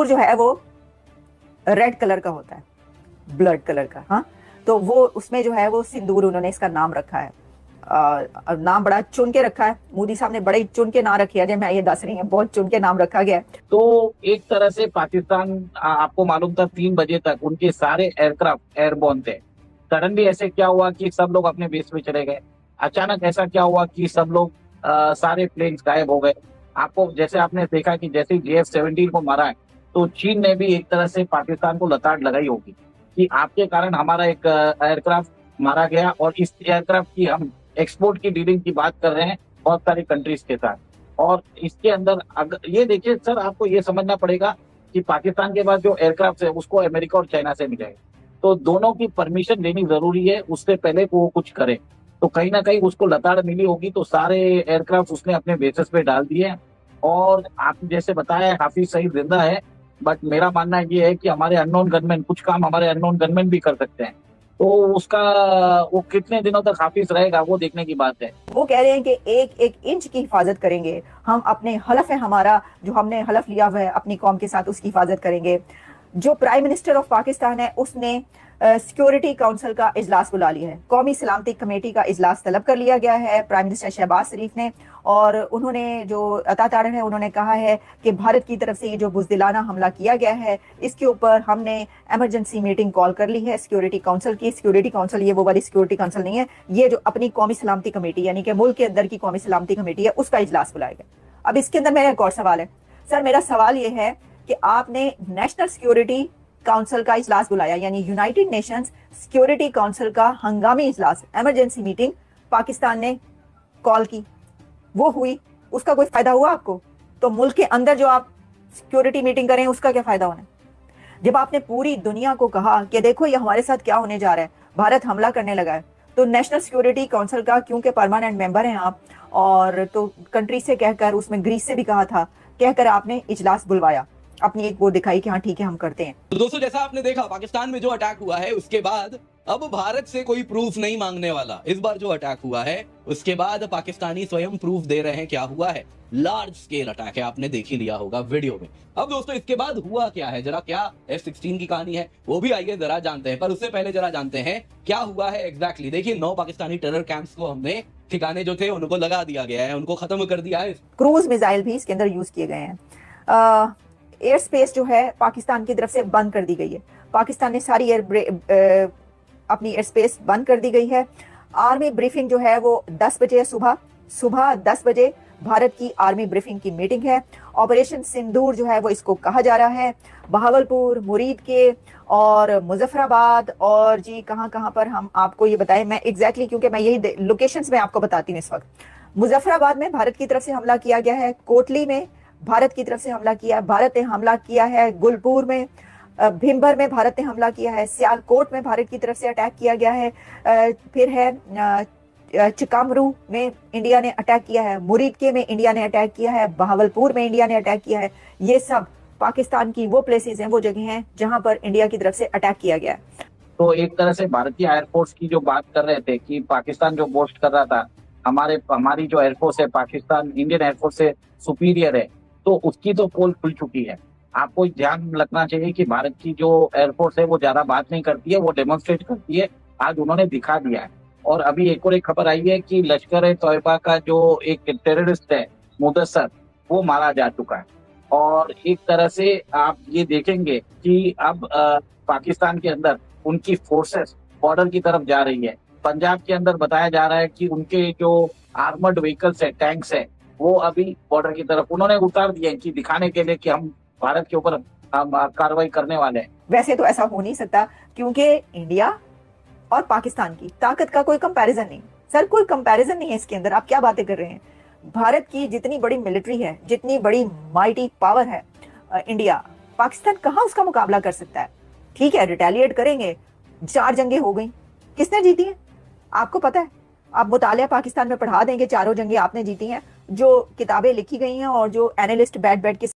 सिंदूर जो है वो रेड कलर का होता है, ब्लड कलर का। हाँ, तो वो उसमें जो है वो सिंदूर उन्होंने इसका नाम रखा है। नाम बड़ा चुन के रखा है, मोदी साहब ने बड़े चुन के नाम रखे हैं, मैं ये दस रही हूँ, बहुत चुन के नाम रखा गया है। तो एक तरह से पाकिस्तान, आपको मालूम था 3 बजे तक उनके सारे एयरक्राफ्ट एयरबोर्न थे। सडनली ऐसे क्या हुआ कि सब लोग अपने बेस पे चले गए। अचानक ऐसा क्या हुआ कि सब लोग सारे प्लेन्स गायब हो गए। आपको जैसे आपने देखा कि जैसे JF-17 को मारा है, तो चीन ने भी एक तरह से पाकिस्तान को लताड़ लगाई होगी कि आपके कारण हमारा एक एयरक्राफ्ट मारा गया, और इस एयरक्राफ्ट की हम एक्सपोर्ट की डीलिंग की बात कर रहे हैं बहुत सारी कंट्रीज के साथ। और इसके अंदर अगर ये देखिए सर, आपको ये समझना पड़ेगा कि पाकिस्तान के पास जो एयरक्राफ्ट है उसको अमेरिका और चाइना से मिलेगा, तो दोनों की परमिशन लेनी जरूरी है उससे पहले वो कुछ करे। तो कहीं ना कहीं उसको लताड़ मिली होगी, तो सारे एयरक्राफ्ट उसने अपने बेसिस पे डाल दिए। और आप जैसे बताया हाफिज सईद जिंदा है, बट मेरा मानना ये है कि हमारे अननोन गनमैन, कुछ काम हमारे अननोन गनमैन भी कर सकते हैं। तो उसका वो कितने दिनों तक हाफिज रहेगा वो देखने की बात है। वो कह रहे हैं कि एक एक इंच की हिफाजत करेंगे, हम अपने हलफ है हमारा, जो हमने हलफ लिया हुआ है अपनी कौम के साथ, उसकी हिफाजत करेंगे। जो प्राइम मिनिस्टर ऑफ पाकिस्तान है उसने सिक्योरिटी काउंसिल का इजलास बुला लिया है, कौमी सलामती कमेटी का इजलास तलब कर लिया गया है प्राइम मिनिस्टर शहबाज शरीफ ने। और उन्होंने जो अता तारन है उन्होंने कहा है कि भारत की तरफ से ये जो बुज़दिलाना हमला किया गया है इसके ऊपर हमने इमरजेंसी मीटिंग कॉल कर ली है सिक्योरिटी काउंसिल की। सिक्योरिटी काउंसिल ये वो वाली सिक्योरिटी काउंसिल नहीं है, ये जो अपनी कौमी सलामती कमेटी यानी कि मुल्क के अंदर की कौमी सलामती कमेटी है उसका इजलास बुलाएगा। अब इसके अंदर मेरा एक और सवाल है सर, मेरा सवाल ये है कि आपने नेशनल सिक्योरिटी काउंसिल का इजलास बुलाया, यानी यूनाइटेड नेशंस सिक्योरिटी काउंसिल का हंगामी इजलास, इमरजेंसी मीटिंग पाकिस्तान ने कॉल की, वो हुई, उसका कोई फायदा हुआ आपको? तो मुल्क के अंदर जो आप सिक्योरिटी मीटिंग करें उसका क्या फायदा होना? जब आपने पूरी दुनिया को कहा कि देखो ये हमारे साथ क्या होने जा रहा है, भारत हमला करने लगा है, तो नेशनल सिक्योरिटी काउंसिल का, क्योंकि परमानेंट मेंबर हैं आप, और तो कंट्री से कहकर, उसमें ग्रीस से भी कहा था, कहकर आपने इजलास बुलवाया, अपनी एक वो दिखाई कि हाँ ठीक है हम करते हैं। तो दोस्तों जैसा आपने देखा पाकिस्तान में जो अटैक हुआ है उसके बाद अब भारत से कोई प्रूफ नहीं मांगने वाला। इस बार जो अटैक हुआ है उसके बाद पाकिस्तानी स्वयं प्रूफ दे रहे हैं क्या हुआ है। लार्ज स्केल अटैक है, आपने देख ही लिया होगा वीडियो में। अब दोस्तों इसके बाद हुआ क्या है, जरा क्या F-16 की कहानी है वो भी आइए जरा जानते हैं, पर उससे पहले जरा जानते हैं क्या हुआ है एग्जैक्टली। देखिए 9 पाकिस्तानी टेरर कैंप्स को हमने, ठिकाने जो थे उनको लगा दिया गया है, उनको खत्म कर दिया है। क्रूज मिसाइल भी इसके अंदर यूज किए गए हैं। एयर स्पेस जो है पाकिस्तान की तरफ से बंद कर दी गई है, पाकिस्तान ने सारी अपनी एयर स्पेस बंद कर दी गई है। आर्मी ब्रीफिंग जो है वो 10 बजे है, सुबह 10 बजे भारत की आर्मी ब्रीफिंग की मीटिंग है। ऑपरेशन सिंदूर जो है वो इसको कहा जा रहा है। बहावलपुर, मुरीद के और मुजफ्फराबाद और जी कहाँ कहाँ पर हम आपको ये बताएं, मैं एग्जैक्टली क्योंकि मैं यही लोकेशंस में आपको बताती हूँ इस वक्त। मुजफ्फराबाद में भारत की तरफ से हमला किया गया है, कोटली में भारत की तरफ से हमला किया है, भारत ने हमला किया है गुलपुर में, भीमभर में भारत ने हमला किया है, सियालकोट में भारत की तरफ से अटैक किया गया है, फिर है चिकामरू में इंडिया ने अटैक किया है, मुरीद के में इंडिया ने अटैक किया है, बहावलपुर में इंडिया ने अटैक किया है। ये सब पाकिस्तान की वो प्लेसेस हैं, वो जगह हैं जहां पर इंडिया की तरफ से अटैक किया गया है। तो एक तरह से भारतीय एयरफोर्स की जो बात कर रहे थे कि पाकिस्तान जो बोस्ट कर रहा था हमारी जो एयरफोर्स है पाकिस्तान इंडियन एयरफोर्स से सुपीरियर है, तो उसकी तो पोल खुल चुकी है। आपको ध्यान रखना चाहिए कि भारत की जो एयरफोर्स है वो ज्यादा बात नहीं करती है, वो डेमोन्स्ट्रेट करती है। आज उन्होंने दिखा दिया है। और अभी एक और एक खबर आई है कि लश्कर ए तोयबा का जो एक टेररिस्ट है मुदस्सर, वो मारा जा चुका है। और एक तरह से आप ये देखेंगे कि अब पाकिस्तान के अंदर उनकी फोर्सेस बॉर्डर की तरफ जा रही है। पंजाब के अंदर बताया जा रहा है कि उनके जो आर्मर्ड व्हीकल्स है, टैंक्स है, वो अभी बॉर्डर की तरफ उन्होंने उतार दिए कि दिखाने के लिए कि हम भारत के ऊपर कार्रवाई करने वाले हैं। वैसे तो ऐसा हो नहीं सकता क्योंकि इंडिया और पाकिस्तान की ताकत का कोई कंपैरिजन नहीं सर, कोई कंपैरिजन नहीं है इसके अंदर। आप क्या बातें कर रहे हैं? भारत की जितनी बड़ी मिलिट्री है, जितनी बड़ी माइटी पावर है इंडिया, पाकिस्तान कहाँ उसका मुकाबला कर सकता है? ठीक है रिटेलिएट करेंगे, 4 जंगें हो गई, किसने जीती है आपको पता है? आप मुतालिया पाकिस्तान में पढ़ा देंगे, चारों जंगें आपने जीती हैं, जो किताबें लिखी गई हैं और जो एनालिस्ट बैठ बैठ के